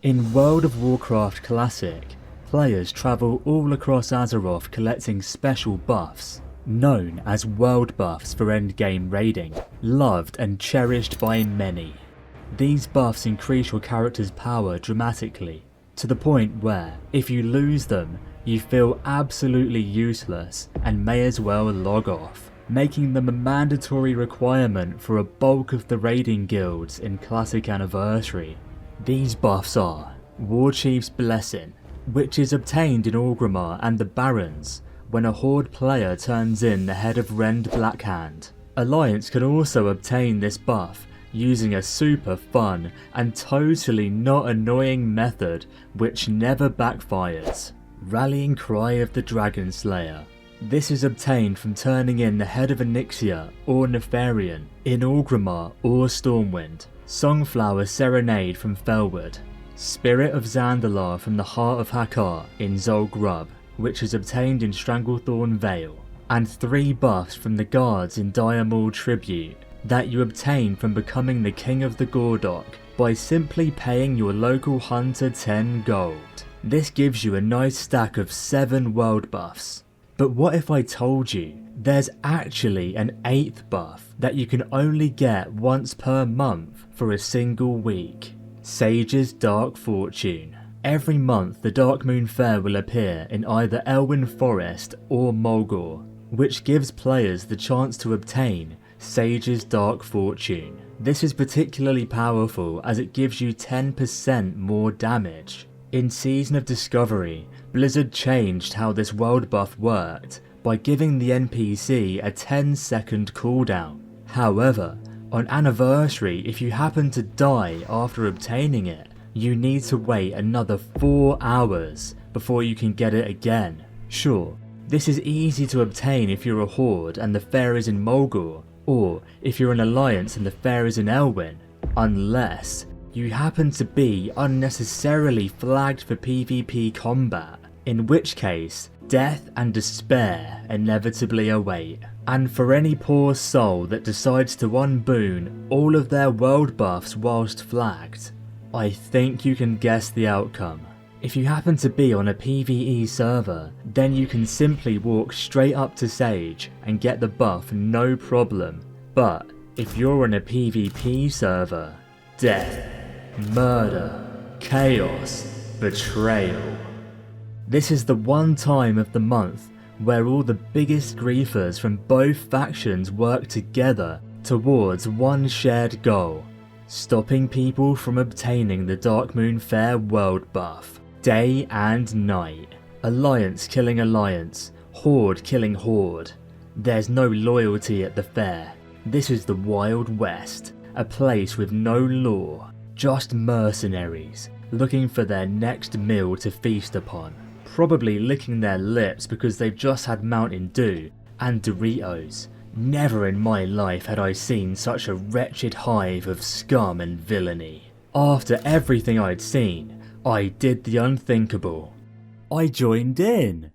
In World of Warcraft Classic, players travel all across Azeroth collecting special buffs, known as world buffs for endgame raiding, loved and cherished by many. These buffs increase your character's power dramatically, to the point where, if you lose them, you feel absolutely useless and may as well log off, making them a mandatory requirement for a bulk of the raiding guilds in Classic Anniversary. These buffs are Warchief's Blessing, which is obtained in Orgrimmar and the Barrens when a Horde player turns in the head of Rend Blackhand. Alliance can also obtain this buff using a super fun and totally not annoying method which never backfires. Rallying Cry of the Dragon Slayer. This is obtained from turning in the head of Onyxia or Nefarian in Orgrimmar or Stormwind. Songflower Serenade from Felwood. Spirit of Zandalar from the Heart of Hakar in Zul'Grub, which is obtained in Stranglethorn Vale. And 3 buffs from the guards in Dire Maul Tribute that you obtain from becoming the King of the Gordok by simply paying your local hunter 10 gold. This gives you a nice stack of 7 world buffs. But what if I told you there's actually an 8th buff that you can only get once per month for a single week? Sage's Dark Fortune. Every month the Darkmoon Faire will appear in either Elwyn Forest or Mulgore, which gives players the chance to obtain Sage's Dark Fortune. This is particularly powerful as it gives you 10% more damage. In Season of Discovery, Blizzard changed how this world buff worked by giving the NPC a 10-second cooldown. However, on Anniversary, if you happen to die after obtaining it, you need to wait another 4 hours before you can get it again. Sure, this is easy to obtain if you're a Horde and the Faire is in Mulgore, or if you're an Alliance and the Faire is in Elwyn, unless you happen to be unnecessarily flagged for PvP combat, in which case death and despair inevitably await. And for any poor soul that decides to unboon all of their world buffs whilst flagged, I think you can guess the outcome. If you happen to be on a PvE server, then you can simply walk straight up to Sage and get the buff no problem. But if you're on a PvP server, death, murder, chaos, betrayal. This is the one time of the month where all the biggest griefers from both factions work together towards one shared goal: stopping people from obtaining the Darkmoon Faire world buff. Day and night. Alliance killing Alliance, Horde killing Horde. There's no loyalty at the Faire. This is the Wild West, a place with no law, just mercenaries looking for their next meal to feast upon, probably licking their lips because they've just had Mountain Dew and Doritos. Never in my life had I seen such a wretched hive of scum and villainy. After everything I'd seen, I did the unthinkable. I joined in.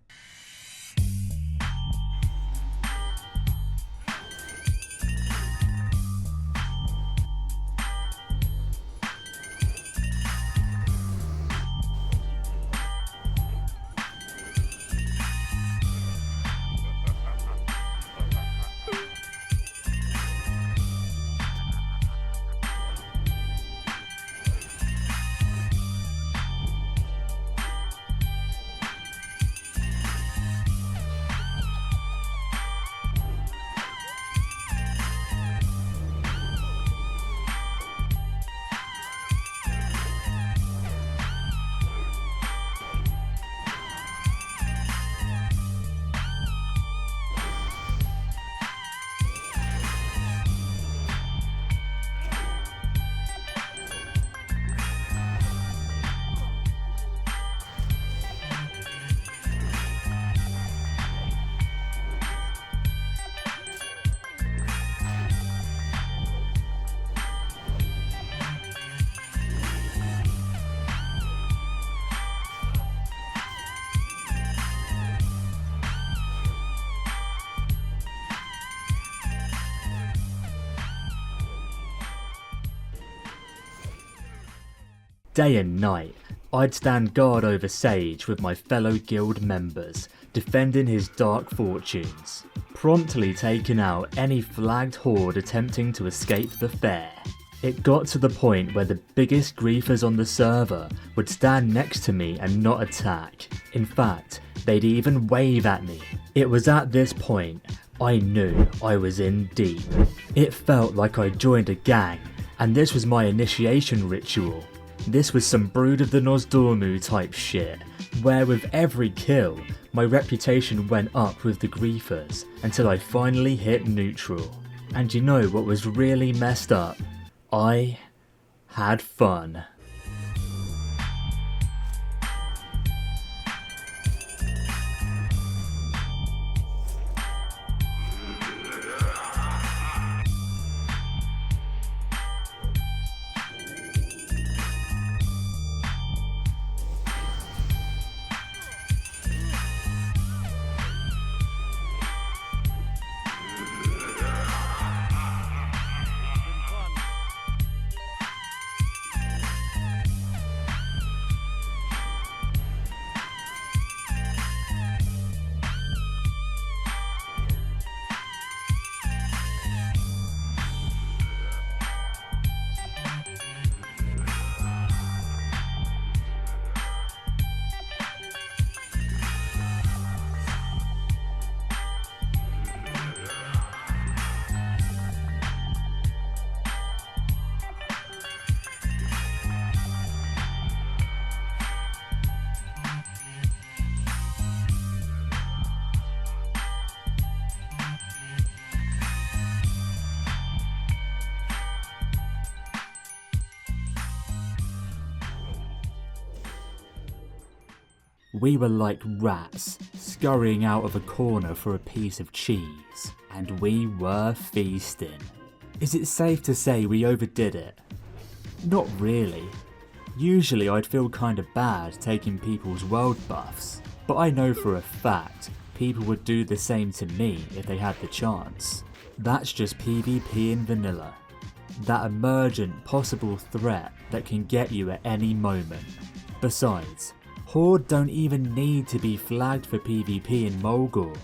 Day and night, I'd stand guard over Sage with my fellow guild members, defending his dark fortunes, promptly taking out any flagged horde attempting to escape the Faire. It got to the point where the biggest griefers on the server would stand next to me and not attack. In fact, they'd even wave at me. It was at this point I knew I was in deep. It felt like I joined a gang, and this was my initiation ritual. This was some Brood of the Nosdormu type shit, where with every kill, my reputation went up with the griefers until I finally hit neutral. And you know what was really messed up? I had fun. We were like rats, scurrying out of a corner for a piece of cheese, and we were feasting. Is it safe to say we overdid it? Not really. Usually I'd feel kinda bad taking people's world buffs, but I know for a fact people would do the same to me if they had the chance. That's just PvP in vanilla. That emergent possible threat that can get you at any moment. Besides, Horde don't even need to be flagged for PvP in Mulgore.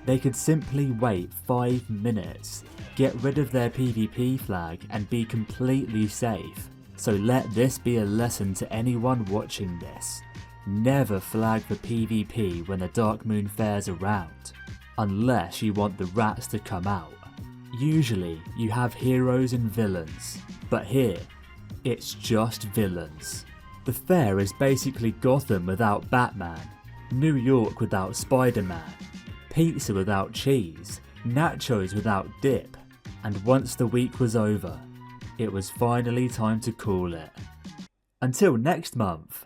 They could simply wait 5 minutes, get rid of their PvP flag and be completely safe. So let this be a lesson to anyone watching this. Never flag for PvP when the Darkmoon Faire's around, unless you want the rats to come out. Usually you have heroes and villains, but here, it's just villains. The Faire is basically Gotham without Batman, New York without Spider-Man, pizza without cheese, nachos without dip, and once the week was over, it was finally time to call it. Until next month.